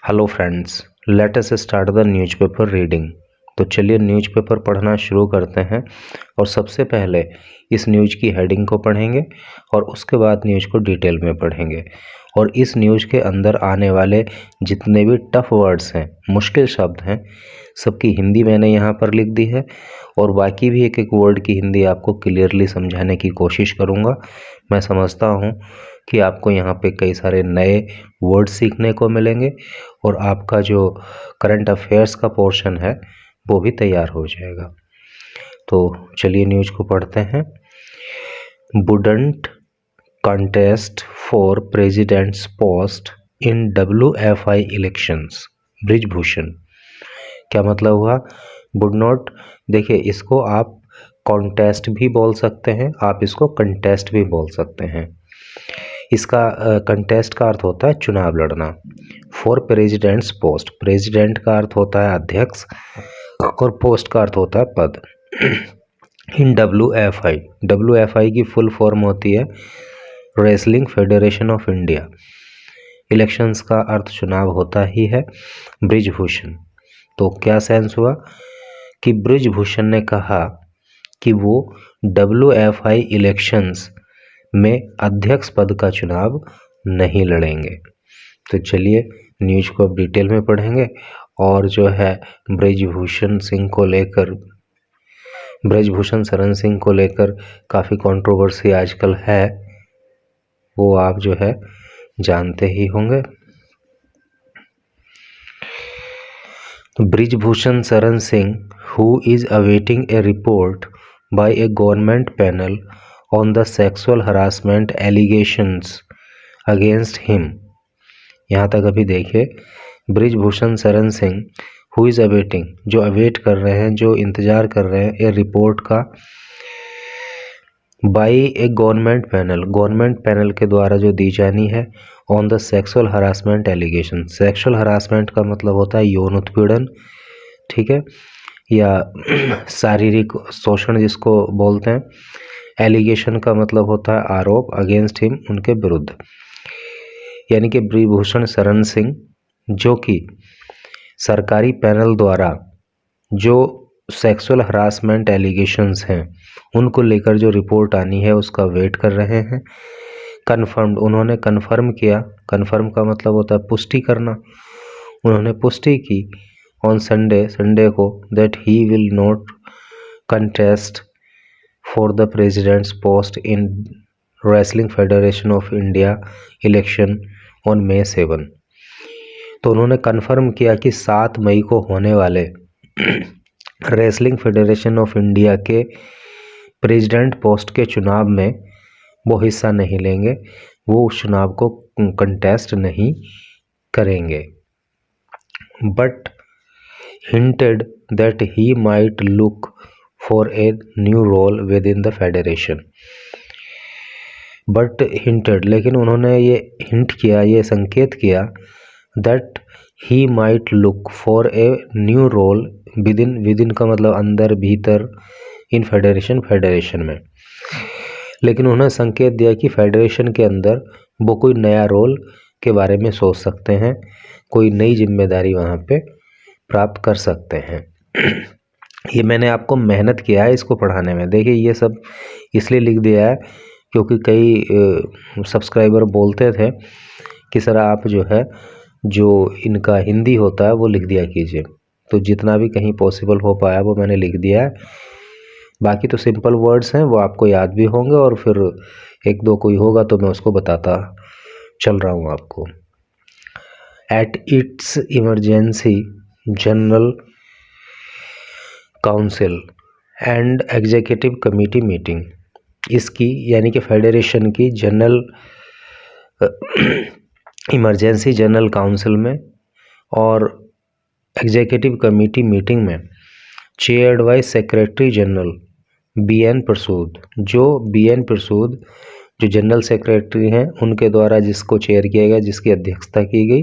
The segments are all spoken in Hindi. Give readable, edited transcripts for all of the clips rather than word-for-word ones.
Hello friends, let us start the newspaper reading. तो चलिए न्यूज़पेपर पढ़ना शुरू करते हैं। और सबसे पहले इस न्यूज़ की हेडिंग को पढ़ेंगे और उसके बाद न्यूज़ को डिटेल में पढ़ेंगे। और इस न्यूज़ के अंदर आने वाले जितने भी टफ वर्ड्स हैं, मुश्किल शब्द हैं, सबकी हिंदी मैंने यहाँ पर लिख दी है। और बाकी भी एक एक वर्ड की हिंदी आपको क्लियरली समझाने की कोशिश करूँगा। मैं समझता हूँ कि आपको यहाँ पे कई सारे नए वर्ड सीखने को मिलेंगे और आपका जो करंट अफेयर्स का पोर्शन है वो भी तैयार हो जाएगा। तो चलिए न्यूज़ को पढ़ते हैं। Wouldn't contest for president's post in WFI इलेक्शंस। ब्रिजभूषण क्या मतलब हुआ? वुड नॉट, देखिए इसको आप कॉन्टेस्ट भी बोल सकते हैं, आप इसको कंटेस्ट भी बोल सकते हैं। इसका कंटेस्ट का अर्थ होता है चुनाव लड़ना। फॉर प्रेसिडेंट्स पोस्ट, प्रेसिडेंट का अर्थ होता है अध्यक्ष और पोस्ट का अर्थ होता है पद। इन WFI की फुल फॉर्म होती है wrestling federation of India. Elections का अर्थ चुनाव होता ही है। ब्रिजभूषण, तो क्या सेंस हुआ कि ब्रिजभूषण ने कहा कि वो WFI इलेक्शंस में अध्यक्ष पद का चुनाव नहीं लड़ेंगे। तो चलिए न्यूज़ को अब डिटेल में पढ़ेंगे। और जो है ब्रिजभूषण शरण सिंह को लेकर काफ़ी कंट्रोवर्सी आजकल है, वो आप जो है जानते ही होंगे। Brijbhushan Sharan Singh, who is awaiting a report by a government panel on the sexual harassment allegations against him। यहाँ तक अभी देखिए, Brijbhushan Sharan Singh who is awaiting, जो अवेट कर रहे हैं, जो इंतज़ार कर रहे हैं ए रिपोर्ट का, बाय ए गवर्नमेंट पैनल के द्वारा जो दी जानी है, on the sexual harassment allegation. Sexual harassment का मतलब होता है यौन उत्पीड़न, ठीक है, या शारीरिक शोषण जिसको बोलते हैं। एलिगेशन का मतलब होता है आरोप, अगेंस्ट हिम, उनके विरुद्ध। यानी कि ब्रिजभूषण शरण सिंह जो कि सरकारी पैनल द्वारा जो सेक्सुअल हरासमेंट एलिगेशंस हैं उनको लेकर जो रिपोर्ट आनी है उसका वेट कर रहे हैं। कन्फर्म्ड, उन्होंने कन्फर्म किया, कन्फर्म का मतलब होता है पुष्टि करना। उन्होंने पुष्टि की ऑन संडे को that he will not contest for the president's post in wrestling federation of India election on May 7। तो उन्होंने कन्फर्म किया कि 7 मई को होने वाले रेसलिंग फेडरेशन ऑफ इंडिया के प्रेसिडेंट पोस्ट के चुनाव में वो हिस्सा नहीं लेंगे, वो उस चुनाव को कंटेस्ट नहीं करेंगे। But hinted that he might look for a new role within the federation। But hinted, लेकिन उन्होंने ये हिंट किया, ये संकेत किया, that he might look for a new role within का मतलब अंदर, भीतर, इन फेडरेशन में। लेकिन उन्होंने संकेत दिया कि फेडरेशन के अंदर वो कोई नया रोल के बारे में सोच सकते हैं, कोई नई जिम्मेदारी वहाँ पे प्राप्त कर सकते हैं। ये मैंने आपको मेहनत किया है इसको पढ़ाने में। देखिए ये सब इसलिए लिख दिया है क्योंकि कई सब्सक्राइबर बोलते थे कि सर आप जो है जो इनका हिंदी होता है वो लिख दिया कीजिए। तो जितना भी कहीं पॉसिबल हो पाया वो मैंने लिख दिया है। बाकी तो सिंपल वर्ड्स हैं, वो आपको याद भी होंगे और फिर एक दो कोई होगा तो मैं उसको बताता चल रहा हूँ आपको। At its emergency general council and executive committee meeting, इसकी यानी कि फेडरेशन की जनरल इमरजेंसी जनरल काउंसिल में और एग्जीक्यूटिव कमेटी मीटिंग में chaired by secretary general BN प्रसूद, जो BN प्रसूद जो जनरल सेक्रेटरी हैं उनके द्वारा जिसको चेयर किया गया, जिसकी अध्यक्षता की गई।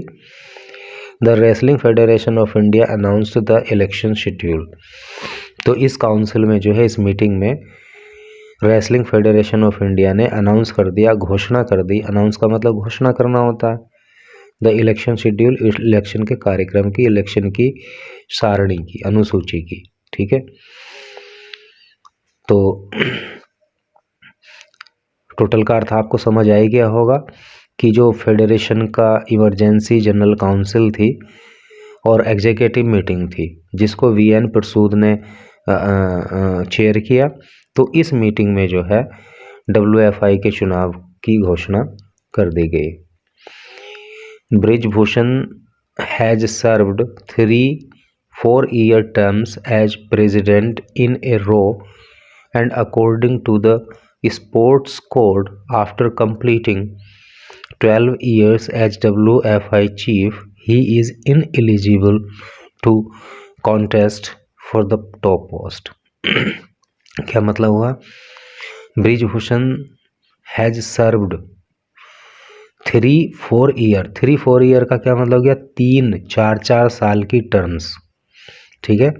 The wrestling federation of India announced the election schedule. तो इस काउंसिल में जो है, इस मीटिंग में रेसलिंग फेडरेशन ऑफ इंडिया ने अनाउंस कर दिया, घोषणा कर दी। अनाउंस का मतलब घोषणा करना होता है। द इलेक्शन शेड्यूल, इलेक्शन के कार्यक्रम की, इलेक्शन की सारणी की, अनुसूची की। ठीक है, तो टोटल का अर्थ आपको समझ आ गया होगा कि जो फेडरेशन का इमरजेंसी जनरल काउंसिल थी और एग्जीक्यूटिव मीटिंग थी जिसको वीएन प्रसूद ने चेयर किया, तो इस मीटिंग में जो है डब्ल्यूएफआई के चुनाव की घोषणा कर दी गई। Brijbhushan has served 3 4-year terms as president in a row, and according to the sports code, after completing 12 years as WFI chief, he is ineligible to contest for the top post। क्या मतलब हुआ? ब्रिजभूषण हैज सर्व्ड 3-4 ईयर का क्या मतलब गया? 3-4 साल की टर्म्स। ठीक है,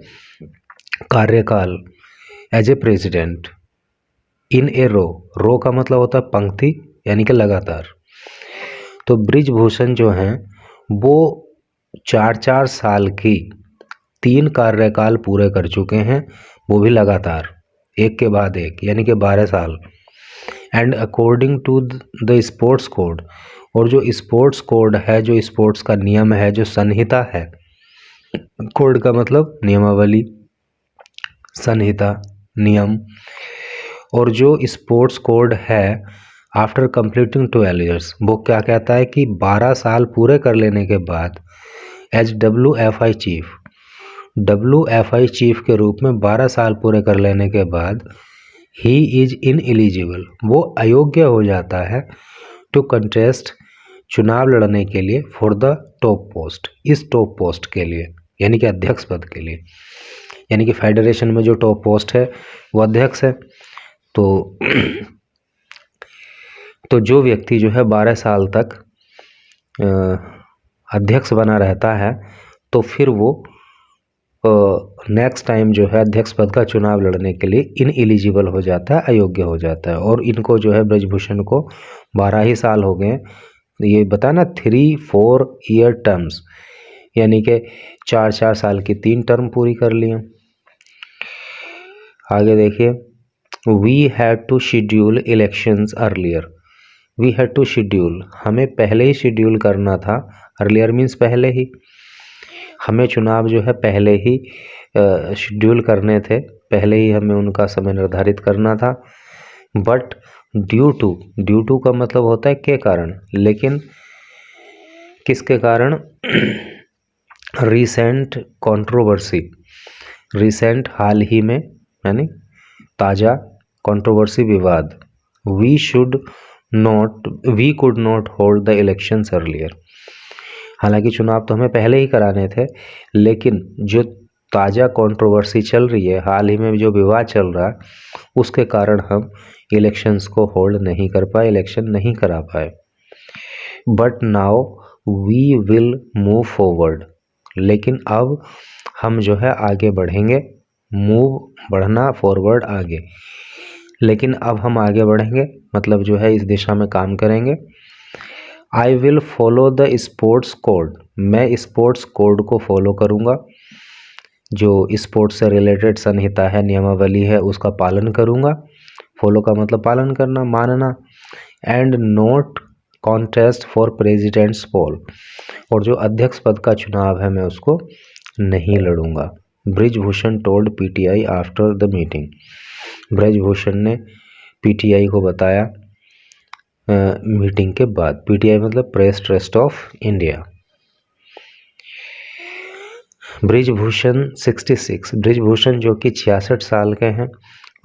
कार्यकाल एज ए प्रेसिडेंट इन ए रो का मतलब होता है पंक्ति, यानी कि लगातार। तो ब्रिजभूषण जो हैं वो 4 साल की 3 कार्यकाल पूरे कर चुके हैं, वो भी लगातार, एक के बाद एक, यानी कि 12 साल। And according to the sports code, और जो स्पोर्ट्स कोड है, जो स्पोर्ट्स का नियम है, जो संहिता है, कोड का मतलब नियमावली, संहिता, नियम, और जो स्पोर्ट्स कोड है आफ्टर कंप्लीटिंग 12 ईयर्स, वो क्या कहता है कि 12 साल पूरे कर लेने के बाद एज WFI चीफ के रूप में 12 साल पूरे कर लेने के बाद ही इज इनएलिजिबल, वो अयोग्य हो जाता है टू कंटेस्ट, चुनाव लड़ने के लिए, फॉर द टॉप पोस्ट, इस टॉप पोस्ट के लिए, यानी कि अध्यक्ष पद के लिए। यानी कि फेडरेशन में जो टॉप पोस्ट है वो अध्यक्ष है। तो जो व्यक्ति जो है 12 साल तक अध्यक्ष बना रहता है, तो फिर वो नेक्स्ट टाइम जो है अध्यक्ष पद का चुनाव लड़ने के लिए इनएलिजिबल हो जाता है, अयोग्य हो जाता है। और इनको जो है ब्रिजभूषण को 12 ही साल हो गए, ये बता ना, 3-4 ईयर टर्म्स, यानी कि 4 साल की 3 टर्म पूरी कर लिए। आगे देखिए, we had to schedule elections earlier. We had to schedule, हमें पहले ही शेड्यूल करना था। अर्लियर मीन्स पहले ही, हमें चुनाव जो है पहले ही शेड्यूल करने थे, पहले ही हमें उनका समय निर्धारित करना था। बट ड्यू टू का मतलब होता है के कारण, लेकिन किसके कारण? रिसेंट कंट्रोवर्सी, रिसेंट हाल ही में, यानी ताज़ा, कंट्रोवर्सी विवाद। We could not hold the elections earlier. हालांकि चुनाव तो हमें पहले ही कराने थे, लेकिन जो ताज़ा कंट्रोवर्सी चल रही है, हाल ही में जो विवाद चल रहा है, उसके कारण हम इलेक्शंस को होल्ड नहीं कर पाए, इलेक्शन नहीं करा पाए। But now we will move forward, लेकिन अब हम जो है आगे बढ़ेंगे। मूव, बढ़ना, फॉरवर्ड, आगे, लेकिन अब हम आगे बढ़ेंगे, मतलब जो है इस दिशा में काम करेंगे। I will follow the sports code, मैं स्पोर्ट्स कोड को फॉलो करूँगा, जो स्पोर्ट्स से रिलेटेड संहिता है, नियमावली है, उसका पालन करूँगा। फॉलो का मतलब पालन करना, मानना। And not contest for president's poll, और जो अध्यक्ष पद का चुनाव है मैं उसको नहीं लड़ूंगा। Brijbhushan told PTI after the meeting, Brijbhushan ने पीटीआई को बताया मीटिंग के बाद। पीटीआई मतलब press trust of India. Brijbhushan 66, Brijbhushan जो कि 66 साल के हैं,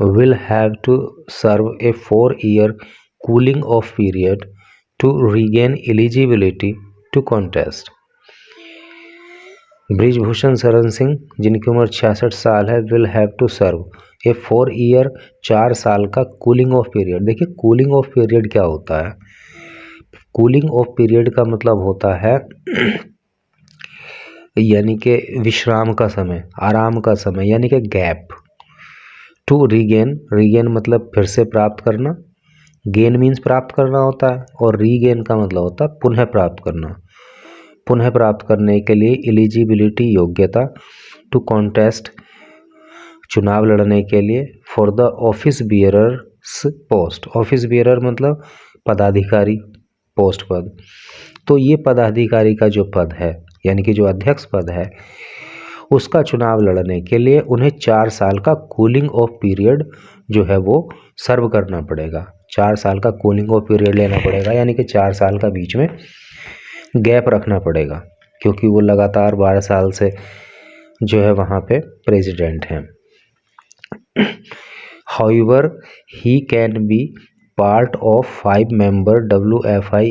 will have to serve a 4 year cooling off period to regain eligibility to contest. Brijbhushan Sharan Singh, जिनकी उम्र 66 साल है, will have to serve a 4 year, 4 साल का कूलिंग ऑफ पीरियड। देखिए कूलिंग ऑफ पीरियड क्या होता है? कूलिंग ऑफ पीरियड का मतलब होता है यानी कि विश्राम का समय, आराम का समय, यानी कि गैप। टू रीगेन, रीगेन मतलब फिर से प्राप्त करना, गेन मीन्स प्राप्त करना होता है, और रीगेन का मतलब होता है पुनः प्राप्त करना। पुनः प्राप्त करने के लिए एलिजिबिलिटी योग्यता, टू कॉन्टेस्ट चुनाव लड़ने के लिए, for the office bearers post, office bearer मतलब पदाधिकारी, पोस्ट पद। तो ये पदाधिकारी का जो पद है यानी कि जो अध्यक्ष पद है उसका चुनाव लड़ने के लिए उन्हें 4 साल का कूलिंग ऑफ पीरियड जो है वो सर्व करना पड़ेगा। 4 साल का कूलिंग ऑफ पीरियड लेना पड़ेगा यानी कि 4 साल का बीच में गैप रखना पड़ेगा, क्योंकि वो लगातार 12 साल से जो है वहाँ पे प्रेसिडेंट हैं। However, he can be part of 5-member WFI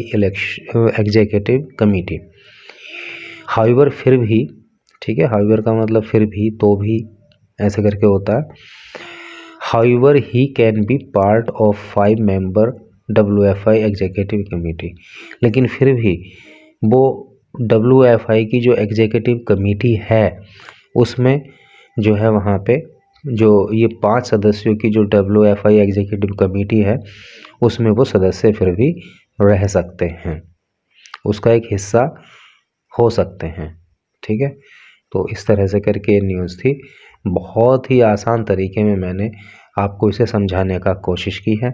executive committee. However, फिर भी, ठीक है, however का मतलब फिर भी, तो भी, ऐसे करके होता है। However, he can be part of 5-member WFI executive committee, लेकिन फिर भी वो WFI की जो एग्जीक्यूटिव कमिटी है उसमें जो है वहाँ पे जो ये 5 सदस्यों की जो WFI एग्जीक्यूटिव कमेटी है उसमें वो सदस्य फिर भी रह सकते हैं, उसका एक हिस्सा हो सकते हैं। ठीक है, तो इस तरह से करके न्यूज़ थी। बहुत ही आसान तरीके में मैंने आपको इसे समझाने का कोशिश की है।